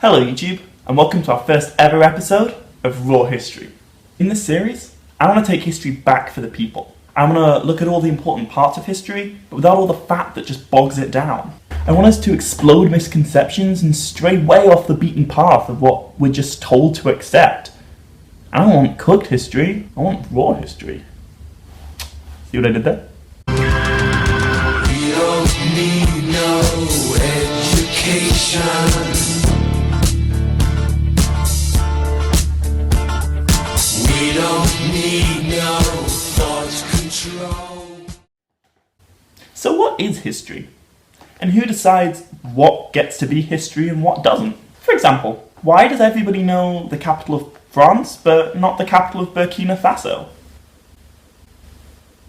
Hello YouTube, and welcome to our first ever episode of Raw History. In this series, I want to take history back for the people. I want to look at all the important parts of history, but without all the fat that just bogs it down. I want us to explode misconceptions and stray way off the beaten path of what we're just told to accept. I don't want cooked history, I want raw history. See what I did there? We don't need no education. We don't need no thought control. So what is history? And who decides what gets to be history and what doesn't? For example, why does everybody know the capital of France but not the capital of Burkina Faso?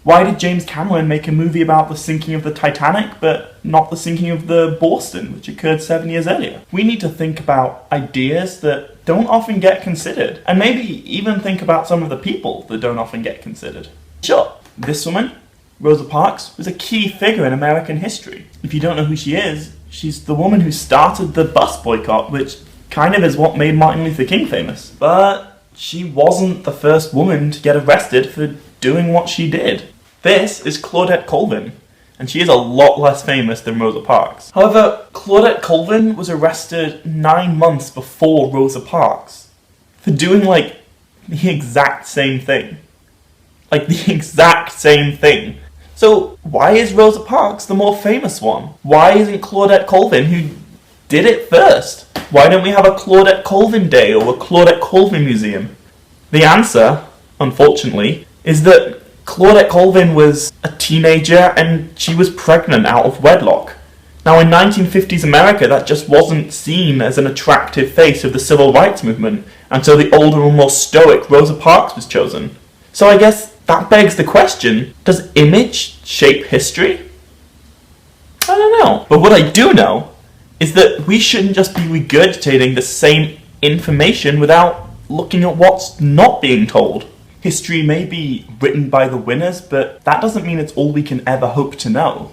Why did James Cameron make a movie about the sinking of the Titanic but not the sinking of the Boston, which occurred 7 years earlier? We need to think about ideas that don't often get considered, and maybe even think about some of the people that don't often get considered. Sure, this woman, Rosa Parks, was a key figure in American history. If you don't know who she is, she's the woman who started the bus boycott, which kind of is what made Martin Luther King famous. But she wasn't the first woman to get arrested for doing what she did. This is Claudette Colvin, and she is a lot less famous than Rosa Parks. However, Claudette Colvin was arrested 9 months before Rosa Parks for doing, the exact same thing. The exact same thing. So, why is Rosa Parks the more famous one? Why isn't Claudette Colvin who did it first? Why don't we have a Claudette Colvin Day or a Claudette Colvin Museum? The answer, unfortunately, is that Claudette Colvin was a teenager and she was pregnant out of wedlock. Now, in 1950s America, that just wasn't seen as an attractive face of the civil rights movement, and so the older and more stoic Rosa Parks was chosen. So I guess that begs the question, does image shape history? I don't know. But what I do know is that we shouldn't just be regurgitating the same information without looking at what's not being told. History may be written by the winners, but that doesn't mean it's all we can ever hope to know.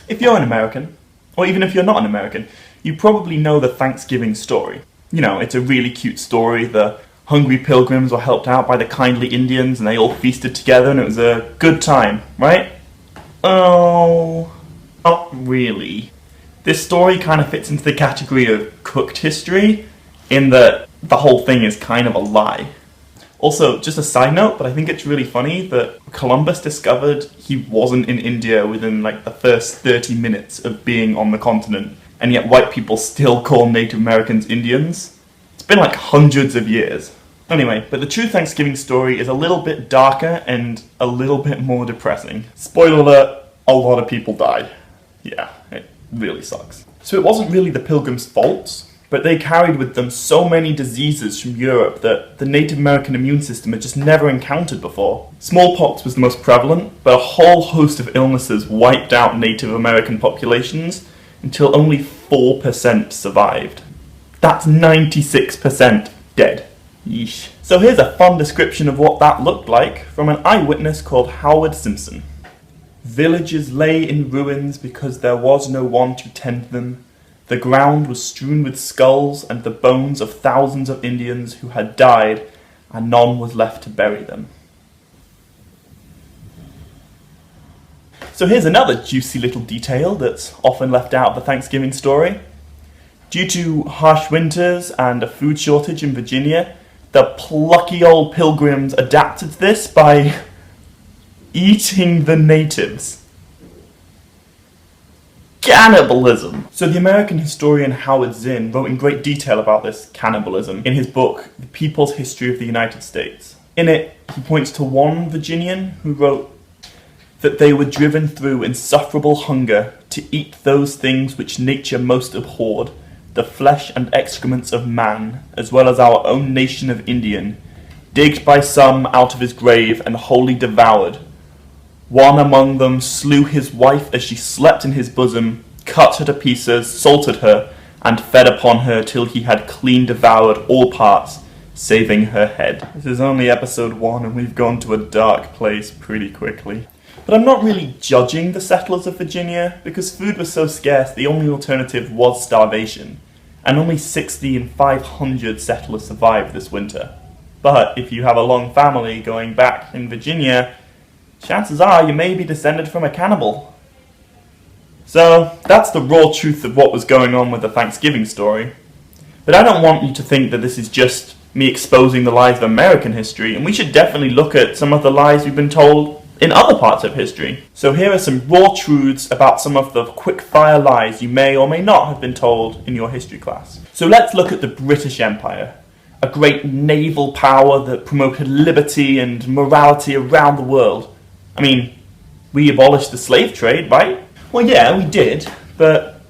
If you're an American, or even if you're not an American, you probably know the Thanksgiving story. You know, it's a really cute story. The hungry pilgrims were helped out by the kindly Indians and they all feasted together and it was a good time, right? Oh, not really. This story kind of fits into the category of cooked history in that the whole thing is kind of a lie. Also, just a side note, but I think it's really funny that Columbus discovered he wasn't in India within the first 30 minutes of being on the continent, and yet white people still call Native Americans Indians. It's been hundreds of years. Anyway, but the true Thanksgiving story is a little bit darker and a little bit more depressing. Spoiler alert, a lot of people died. Yeah, it really sucks. So it wasn't really the Pilgrims' fault, but they carried with them so many diseases from Europe that the Native American immune system had just never encountered before. Smallpox was the most prevalent, but a whole host of illnesses wiped out Native American populations until only 4% survived. That's 96% dead. Yeesh. So here's a fun description of what that looked like from an eyewitness called Howard Simpson. Villages lay in ruins because there was no one to tend them. The ground was strewn with skulls and the bones of thousands of Indians who had died, and none was left to bury them. So here's another juicy little detail that's often left out of the Thanksgiving story. Due to harsh winters and a food shortage in Virginia, the plucky old Pilgrims adapted to this by eating the natives. Cannibalism! So the American historian Howard Zinn wrote in great detail about this cannibalism in his book, The People's History of the United States. In it, he points to one Virginian who wrote that they were driven through insufferable hunger to eat those things which nature most abhorred, the flesh and excrements of man, as well as our own nation of Indian, digged by some out of his grave and wholly devoured. One among them slew his wife as she slept in his bosom, cut her to pieces, salted her, and fed upon her till he had clean devoured all parts, saving her head. This is only episode 1 and we've gone to a dark place pretty quickly. But I'm not really judging the settlers of Virginia, because food was so scarce the only alternative was starvation. and only 60 in 500 settlers survived this winter. But if you have a long family going back in Virginia, chances are you may be descended from a cannibal. So that's the raw truth of what was going on with the Thanksgiving story. But I don't want you to think that this is just me exposing the lies of American history, and we should definitely look at some of the lies we've been told in other parts of history. So here are some raw truths about some of the quick-fire lies you may or may not have been told in your history class. So let's look at the British Empire, a great naval power that promoted liberty and morality around the world. I mean, we abolished the slave trade, right? Well, yeah, we did, but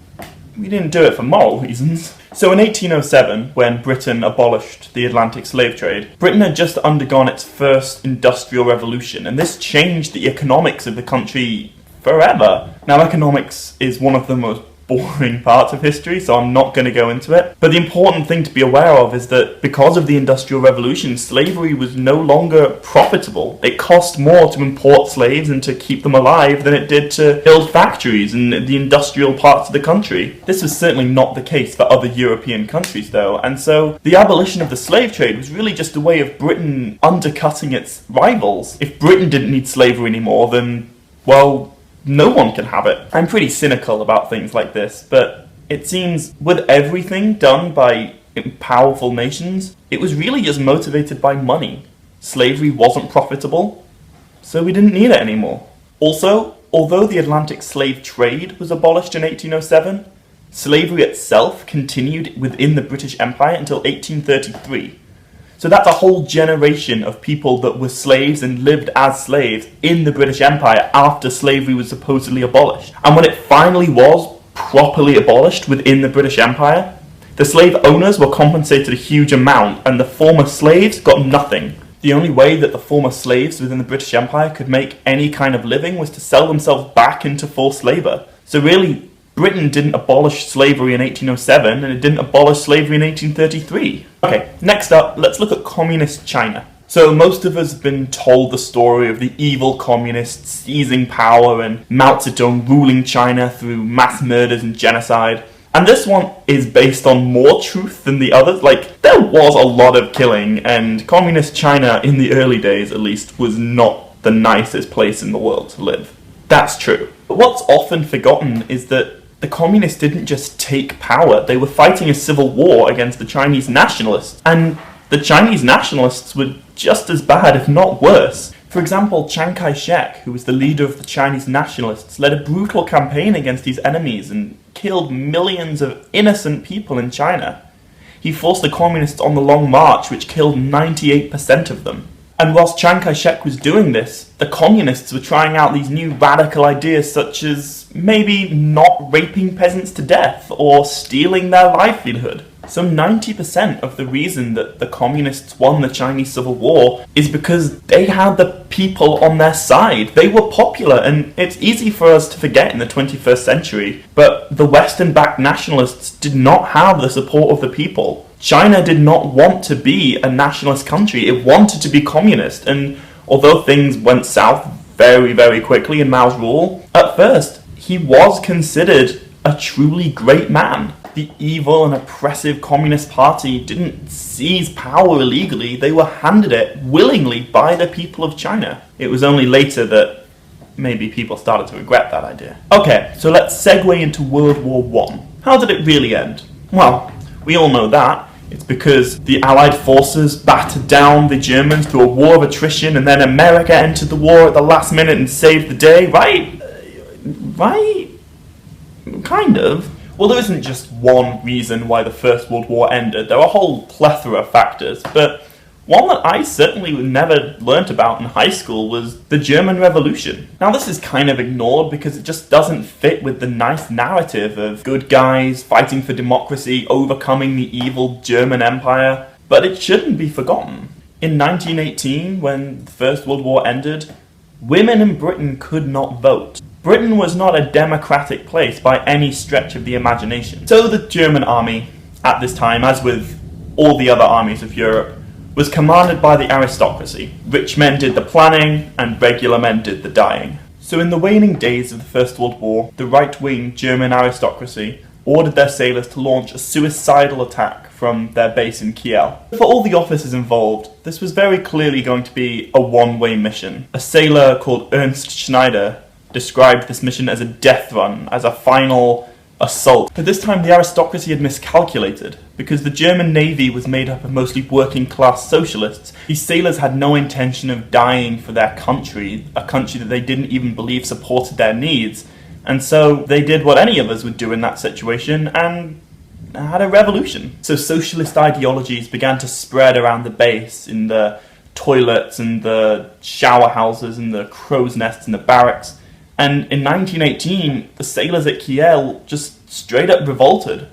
we didn't do it for moral reasons. So in 1807, when Britain abolished the Atlantic slave trade, Britain had just undergone its first industrial revolution, and this changed the economics of the country forever. Now, economics is one of the most boring parts of history, so I'm not going to go into it. But the important thing to be aware of is that because of the Industrial Revolution, slavery was no longer profitable. It cost more to import slaves and to keep them alive than it did to build factories in the industrial parts of the country. This was certainly not the case for other European countries, though, and so the abolition of the slave trade was really just a way of Britain undercutting its rivals. If Britain didn't need slavery anymore, then, well, no one can have it. I'm pretty cynical about things like this, but it seems with everything done by powerful nations, it was really just motivated by money. Slavery wasn't profitable, so we didn't need it anymore. Also, although the Atlantic slave trade was abolished in 1807, slavery itself continued within the British Empire until 1833. So that's a whole generation of people that were slaves and lived as slaves in the British Empire after slavery was supposedly abolished. And when it finally was properly abolished within the British Empire, the slave owners were compensated a huge amount and the former slaves got nothing. The only way that the former slaves within the British Empire could make any kind of living was to sell themselves back into forced labour. So really, Britain didn't abolish slavery in 1807, and it didn't abolish slavery in 1833. Okay, next up, let's look at communist China. So most of us have been told the story of the evil communists seizing power and Mao Zedong ruling China through mass murders and genocide. And this one is based on more truth than the others. Like, there was a lot of killing, and communist China, in the early days at least, was not the nicest place in the world to live. That's true. But what's often forgotten is that the communists didn't just take power, they were fighting a civil war against the Chinese nationalists, and the Chinese nationalists were just as bad, if not worse. For example, Chiang Kai-shek, who was the leader of the Chinese nationalists, led a brutal campaign against these enemies and killed millions of innocent people in China. He forced the communists on the Long March, which killed 98% of them. And whilst Chiang Kai-shek was doing this, the communists were trying out these new radical ideas such as maybe not raping peasants to death or stealing their livelihood. So 90% of the reason that the communists won the Chinese Civil War is because they had the people on their side. They were popular, and it's easy for us to forget in the 21st century, but the Western-backed nationalists did not have the support of the people. China did not want to be a nationalist country, it wanted to be communist, and although things went south very, very quickly in Mao's rule, at first, he was considered a truly great man. The evil and oppressive Communist Party didn't seize power illegally, they were handed it willingly by the people of China. It was only later that maybe people started to regret that idea. Okay, so let's segue into World War I. How did it really end? Well, we all know that. It's because the Allied forces battered down the Germans through a war of attrition, and then America entered the war at the last minute and saved the day, right? Right? Kind of. Well, there isn't just one reason why the First World War ended. There are a whole plethora of factors, but one that I certainly never learnt about in high school was the German Revolution. Now, this is kind of ignored because it just doesn't fit with the nice narrative of good guys fighting for democracy, overcoming the evil German Empire, but it shouldn't be forgotten. In 1918, when the First World War ended, women in Britain could not vote. Britain was not a democratic place by any stretch of the imagination. So the German army, at this time, as with all the other armies of Europe, was commanded by the aristocracy. Rich men did the planning, and regular men did the dying. So in the waning days of the First World War, the right-wing German aristocracy ordered their sailors to launch a suicidal attack from their base in Kiel. For all the officers involved, this was very clearly going to be a one-way mission. A sailor called Ernst Schneider described this mission as a death run, as a final assault. But this time the aristocracy had miscalculated, because the German navy was made up of mostly working-class socialists. These sailors had no intention of dying for their country, a country that they didn't even believe supported their needs. And so they did what any of us would do in that situation, and had a revolution. So socialist ideologies began to spread around the base, in the toilets and the shower houses and the crow's nests and the barracks. And in 1918, the sailors at Kiel just straight up revolted.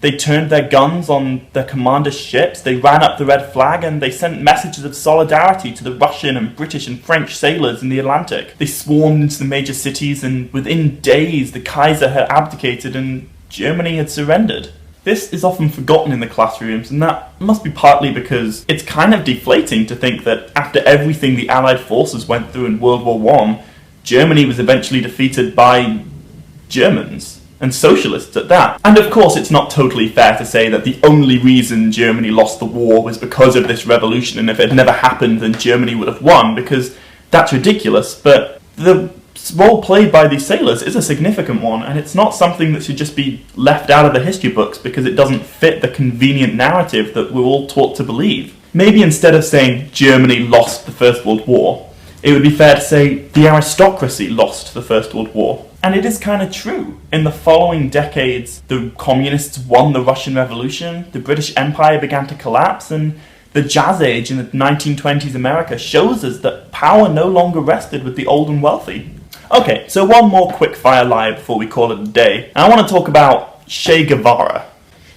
They turned their guns on their commander's ships, they ran up the red flag, and they sent messages of solidarity to the Russian and British and French sailors in the Atlantic. They swarmed into the major cities, and within days the Kaiser had abdicated and Germany had surrendered. This is often forgotten in the classrooms, and that must be partly because it's kind of deflating to think that after everything the Allied forces went through in World War I, Germany was eventually defeated by Germans, and socialists at that. And of course it's not totally fair to say that the only reason Germany lost the war was because of this revolution, and if it had never happened then Germany would have won, because that's ridiculous. But the role played by these sailors is a significant one, and it's not something that should just be left out of the history books because it doesn't fit the convenient narrative that we're all taught to believe. Maybe instead of saying Germany lost the First World War, it would be fair to say the aristocracy lost the First World War. And it is kind of true. In the following decades, the communists won the Russian Revolution, the British Empire began to collapse, and the Jazz Age in the 1920s America shows us that power no longer rested with the old and wealthy. Okay, so one more quick-fire lie before we call it a day. And I want to talk about Che Guevara.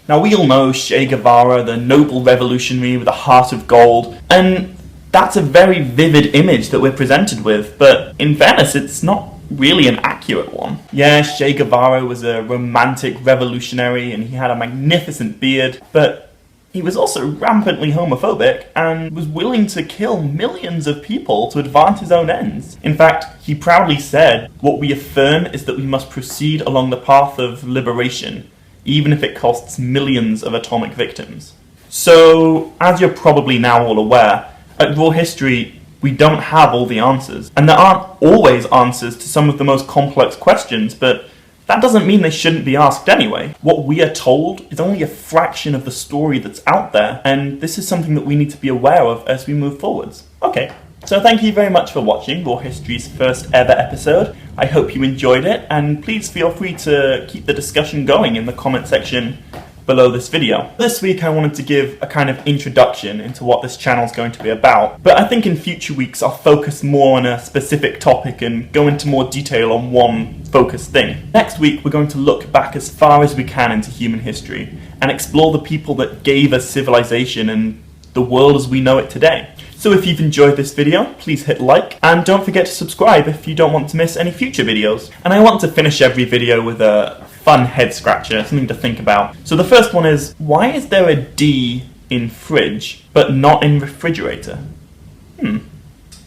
Now, we all know Che Guevara, the noble revolutionary with a heart of gold, and that's a very vivid image that we're presented with, but in fairness, it's not really an accurate one. Yeah, Che Guevara was a romantic revolutionary, and he had a magnificent beard, but he was also rampantly homophobic and was willing to kill millions of people to advance his own ends. In fact, he proudly said, "What we affirm is that we must proceed along the path of liberation, even if it costs millions of atomic victims." So, as you're probably now all aware, at Raw History, we don't have all the answers. And there aren't always answers to some of the most complex questions, but that doesn't mean they shouldn't be asked anyway. What we are told is only a fraction of the story that's out there, and this is something that we need to be aware of as we move forwards. Okay, so thank you very much for watching Raw History's first ever episode. I hope you enjoyed it, and please feel free to keep the discussion going in the comment section below this video. This week I wanted to give a kind of introduction into what this channel is going to be about, but I think in future weeks I'll focus more on a specific topic and go into more detail on one focused thing. Next week we're going to look back as far as we can into human history and explore the people that gave us civilization and the world as we know it today. So if you've enjoyed this video, please hit like, and don't forget to subscribe if you don't want to miss any future videos. And I want to finish every video with a fun head scratcher, something to think about. So the first one is, why is there a D in fridge, but not in refrigerator?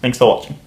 Thanks for watching.